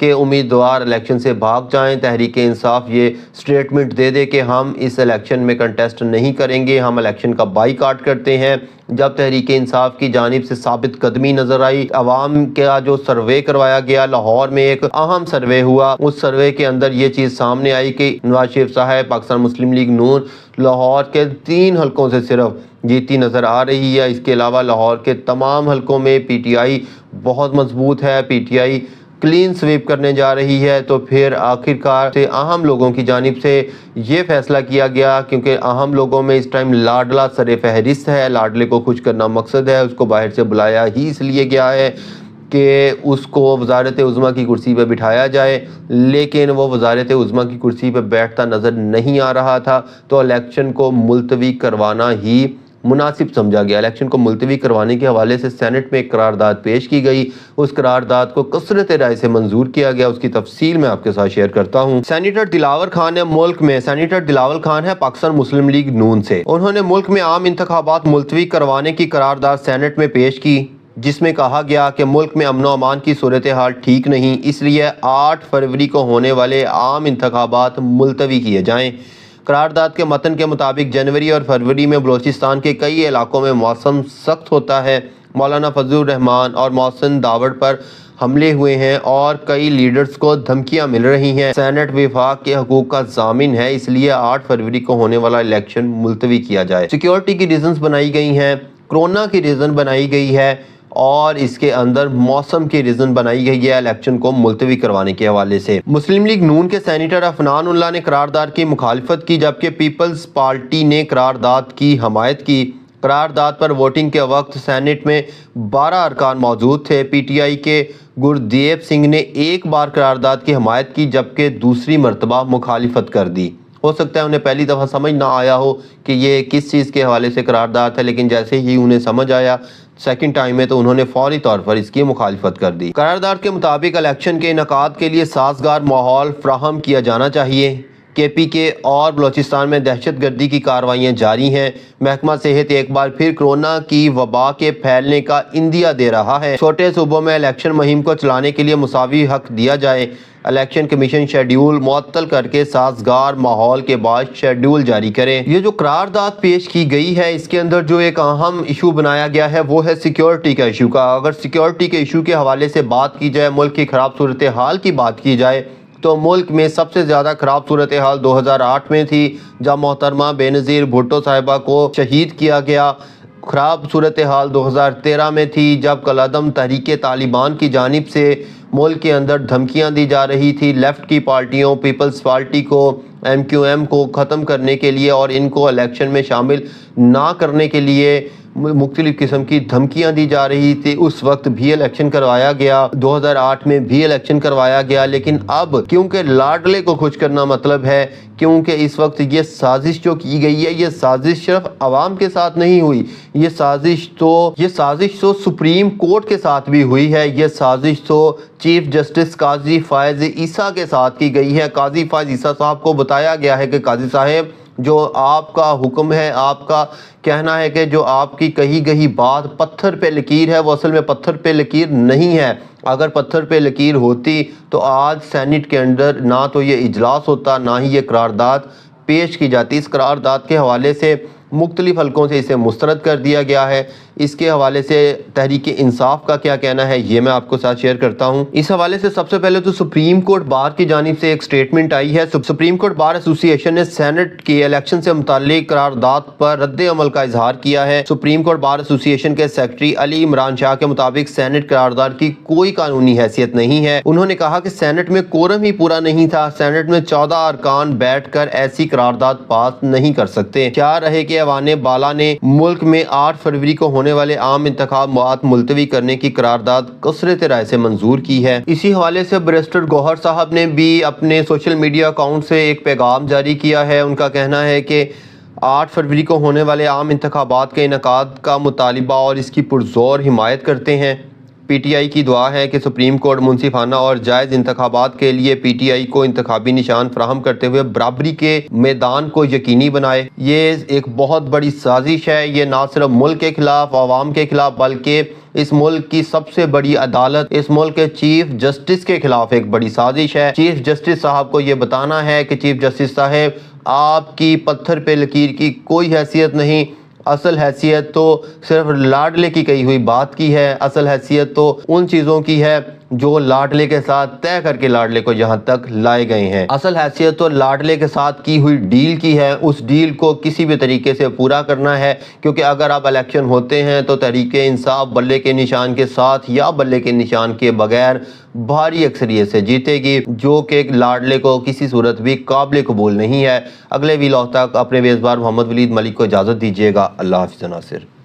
کہ امیدوار الیکشن سے بھاگ جائیں۔ تحریک انصاف یہ سٹیٹمنٹ دے دے کہ ہم اس الیکشن میں کنٹیسٹ نہیں کریں گے، ہم الیکشن کا بائیکاٹ کرتے ہیں۔ جب تحریک انصاف کی جانب سے ثابت قدمی نظر آئی، عوام کا جو سروے کروایا گیا، لاہور میں ایک اہم سروے ہوا، اس سروے کے اندر یہ چیز سامنے آئی کہ نواز شریف صاحب پاکستان مسلم لیگ نون لاہور کے 3 حلقوں سے صرف جیتی نظر آ رہی ہے۔ اس کے علاوہ لاہور کے تمام حلقوں میں پی ٹی آئی بہت مضبوط ہے، P T I clean sweep کرنے جا رہی ہے۔ تو پھر آخرکار سے اہم لوگوں کی جانب سے یہ فیصلہ کیا گیا، کیونکہ اہم لوگوں میں اس ٹائم لاڈلا سر فہرست ہے، لاڈلے کو خوش کرنا مقصد ہے، اس کو باہر سے بلایا ہی اس لیے گیا ہے کہ اس کو وزارت عظمیٰ کی کرسی پہ بٹھایا جائے، لیکن وہ وزارت عظمیٰ کی کرسی پہ بیٹھتا نظر نہیں آ رہا تھا، تو الیکشن کو ملتوی کروانا ہی مناسب سمجھا گیا۔ الیکشن کو ملتوی کروانے کے حوالے سے سینٹ میں ایک قرارداد پیش کی گئی، اس قرارداد کو کثرت رائے سے منظور کیا گیا، اس کی تفصیل میں آپ کے ساتھ شیئر کرتا ہوں۔ سینیٹر دلاور خان ہے ملک میں، سینیٹر دلاور خان ہے پاکستان مسلم لیگ نون سے، انہوں نے ملک میں عام انتخابات ملتوی کروانے کی قرارداد سینٹ میں پیش کی، جس میں کہا گیا کہ ملک میں امن و امان کی صورتحال ٹھیک نہیں، اس لیے 8 فروری کو ہونے والے عام انتخابات ملتوی کیے جائیں۔ قرارداد کے متن کے مطابق جنوری اور فروری میں بلوچستان کے کئی علاقوں میں موسم سخت ہوتا ہے، مولانا فضل الرحمان اور محسن داوڑ پر حملے ہوئے ہیں اور کئی لیڈرز کو دھمکیاں مل رہی ہیں۔ سینٹ وفاق کے حقوق کا ضامن ہے، اس لیے 8 فروری کو ہونے والا الیکشن ملتوی کیا جائے۔ سیکیورٹی کی ریزنز بنائی گئی ہیں، کرونا کی ریزن بنائی گئی ہے اور اس کے اندر موسم کی ریزن بنائی گئی ہے الیکشن کو ملتوی کروانے کے حوالے سے۔ مسلم لیگ نون کے سینیٹر عفنان اللہ نے قرارداد کی مخالفت کی، جبکہ پیپلز پارٹی نے قرارداد کی حمایت کی۔ قرارداد پر ووٹنگ کے وقت سینٹ میں 12 ارکان موجود تھے۔ پی ٹی آئی کے گردیپ سنگھ نے ایک بار قرارداد کی حمایت کی، جبکہ دوسری مرتبہ مخالفت کر دی۔ ہو سکتا ہے انہیں پہلی دفعہ سمجھ نہ آیا ہو کہ یہ کس چیز کے حوالے سے قرارداد ہے، لیکن جیسے ہی انہیں سمجھ آیا سیکنڈ ٹائم میں تو انہوں نے فوری طور پر اس کی مخالفت کر دی۔ قرارداد کے مطابق الیکشن کے انعقاد کے لیے سازگار ماحول فراہم کیا جانا چاہیے۔ کے پی کے اور بلوچستان میں دہشت گردی کی کارروائیاں جاری ہیں۔ محکمہ صحت ایک بار پھر کرونا کی وبا کے پھیلنے کا اندیہ دے رہا ہے۔ چھوٹے صوبوں میں الیکشن مہم کو چلانے کے لیے مساوی حق دیا جائے۔ الیکشن کمیشن شیڈیول معطل کر کے سازگار ماحول کے بعد شیڈیول جاری کرے۔ یہ جو قرارداد پیش کی گئی ہے، اس کے اندر جو ایک اہم ایشو بنایا گیا ہے وہ ہے سیکیورٹی کا ایشو کا۔ اگر سیکیورٹی کے ایشو کے حوالے سے بات کی جائے، ملک کی خراب صورتحال کی بات کی جائے، تو ملک میں سب سے زیادہ خراب صورتحال 2008 میں تھی، جب محترمہ بے نظیر بھٹو صاحبہ کو شہید کیا گیا۔ خراب صورتحال 2013 میں تھی، جب کالعدم تحریک طالبان کی جانب سے ملک کے اندر دھمکیاں دی جا رہی تھی لیفٹ کی پارٹیوں، پیپلز پارٹی کو، ایم کیو ایم کو ختم کرنے کے لیے اور ان کو الیکشن میں شامل نہ کرنے کے لیے مختلف قسم کی دھمکیاں دی جا رہی تھی۔ اس وقت بھی الیکشن کروایا گیا، 2008 میں بھی الیکشن کروایا گیا، لیکن اب کیونکہ لاڈلے کو خوش کرنا مطلب ہے، کیونکہ اس وقت یہ سازش جو کی گئی ہے، یہ سازش صرف عوام کے ساتھ نہیں ہوئی، یہ سازش تو سپریم کورٹ کے ساتھ بھی ہوئی ہے، یہ سازش تو چیف جسٹس قاضی فائز عیسیٰ کے ساتھ کی گئی ہے۔ قاضی فائز عیسیٰ صاحب کو بتایا گیا ہے کہ قاضی صاحب، جو آپ کا حکم ہے، آپ کا کہنا ہے کہ جو آپ کی کہی گئی بات پتھر پہ لکیر ہے، وہ اصل میں پتھر پہ لکیر نہیں ہے۔ اگر پتھر پہ لکیر ہوتی تو آج سینٹ کے اندر نہ تو یہ اجلاس ہوتا، نہ ہی یہ قرارداد پیش کی جاتی۔ اس قرارداد کے حوالے سے مختلف حلقوں سے اسے مسترد کر دیا گیا ہے۔ اس کے حوالے سے تحریک انصاف کا کیا کہنا ہے، یہ میں آپ کو ساتھ شیئر کرتا ہوں۔ اس حوالے سے سب سے پہلے تو سپریم کورٹ بار کی جانب سے ایک سٹیٹمنٹ آئی ہے۔ سپریم کورٹ بار ایسوسی ایشن نے سینٹ کی الیکشن سے متعلق قرارداد پر رد عمل کا اظہار کیا ہے۔ سپریم کورٹ بار ایسوسی ایشن کے سیکرٹری علی عمران شاہ کے مطابق سینٹ قرارداد کی کوئی قانونی حیثیت نہیں ہے۔ انہوں نے کہا کہ سینٹ میں کورم ہی پورا نہیں تھا، سینٹ میں 14 ارکان بیٹھ کر ایسی قرارداد پاس نہیں کر سکتے۔ کیا رہے کہ ایوان بالا نے ملک میں 8 فروری کو ہونے والے عام انتخابات ملتوی کرنے کی قرارداد کثرت رائے سے منظور کی ہے۔ اسی حوالے سے بیرسٹر گوہر صاحب نے بھی اپنے سوشل میڈیا اکاؤنٹ سے ایک پیغام جاری کیا ہے۔ ان کا کہنا ہے کہ 8 فروری کو ہونے والے عام انتخابات کے انعقاد کا مطالبہ اور اس کی پرزور حمایت کرتے ہیں۔ پی ٹی آئی کی دعا ہے کہ سپریم کورٹ منصفانہ اور جائز انتخابات کے لیے پی ٹی آئی کو انتخابی نشان فراہم کرتے ہوئے برابری کے میدان کو یقینی بنائے۔ یہ ایک بہت بڑی سازش ہے، یہ نہ صرف ملک کے خلاف، عوام کے خلاف، بلکہ اس ملک کی سب سے بڑی عدالت، اس ملک کے چیف جسٹس کے خلاف ایک بڑی سازش ہے۔ چیف جسٹس صاحب کو یہ بتانا ہے کہ چیف جسٹس صاحب، آپ کی پتھر پہ لکیر کی کوئی حیثیت نہیں، اصل حیثیت تو صرف لاڈلے کی کہی ہوئی بات کی ہے، اصل حیثیت تو ان چیزوں کی ہے جو لاڈلے کے ساتھ طے کر کے لاڈلے کو یہاں تک لائے گئے ہیں۔ اصل حیثیت تو لاڈلے کے ساتھ کی ہوئی ڈیل کی ہے، اس ڈیل کو کسی بھی طریقے سے پورا کرنا ہے، کیونکہ اگر اب الیکشن ہوتے ہیں تو تحریک انصاف بلے کے نشان کے ساتھ یا بلے کے نشان کے بغیر بھاری اکثریت سے جیتے گی، جو کہ لاڈلے کو کسی صورت بھی قابل قبول نہیں ہے۔ اگلے ویلاگ تک اپنے میزبان محمد ولید ملک کو اجازت دیجیے گا۔ اللہ حافظ ناصر۔